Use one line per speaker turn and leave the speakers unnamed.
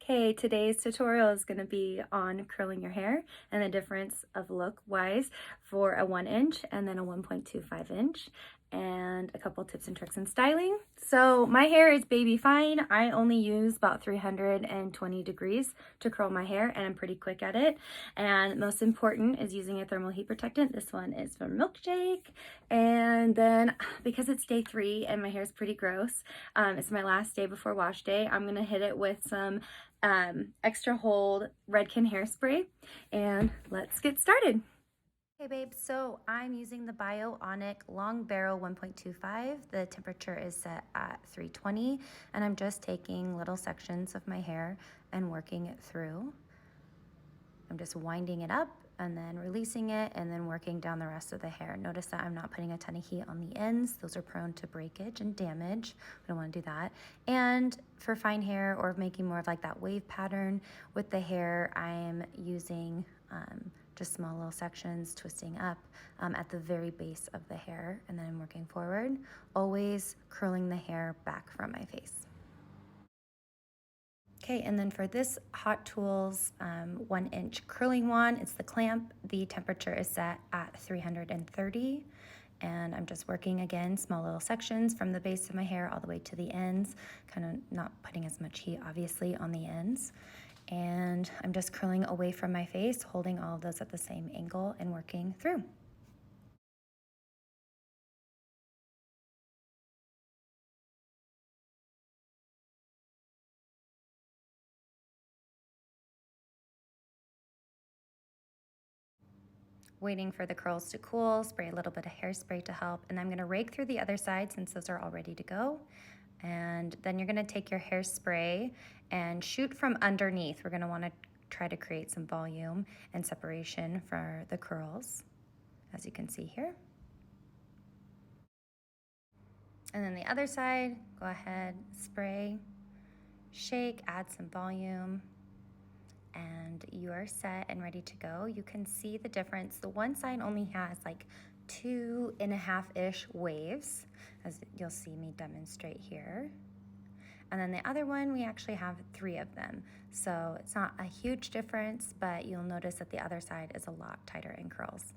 Okay, today's tutorial is going to be on curling your hair and the difference of look wise for a 1" and then a 1.25" and a couple tips and tricks in styling. So my hair is baby fine. I only use about 320 degrees to curl my hair and I'm pretty quick at it. And most important is using a thermal heat protectant. This one is from Milkshake. And then because it's day 3 and my hair is pretty gross, it's my last day before wash day, I'm going to hit it with some extra hold Redken hairspray, and let's get started. Okay babe, so I'm using the Bionic Long Barrel 1.25. The temperature is set at 320 and I'm just taking little sections of my hair and working it through. I'm just winding it up and then releasing it and then working down the rest of the hair. Notice that I'm not putting a ton of heat on the ends. Those are prone to breakage and damage. We don't want to do that. And for fine hair or making more of like that wave pattern with the hair, I'm using just small little sections, twisting up at the very base of the hair, and then I'm working forward, always curling the hair back from my face. Okay, and then for this Hot Tools 1" curling wand, it's the clamp. The temperature is set at 330. And I'm just working again, small little sections from the base of my hair all the way to the ends, kind of not putting as much heat obviously on the ends. And I'm just curling away from my face, holding all of those at the same angle and working through. Waiting for the curls to cool, spray a little bit of hairspray to help, and I'm gonna rake through the other side since those are all ready to go. And then you're gonna take your hairspray and shoot from underneath. We're gonna wanna try to create some volume and separation for the curls, as you can see here. And then the other side, go ahead, spray, shake, add some volume, and you are set and ready to go. You can see the difference. The one side only has like 2.5-ish waves, as you'll see me demonstrate here. And then the other one, we actually have 3 of them. So it's not a huge difference, but you'll notice that the other side is a lot tighter in curls.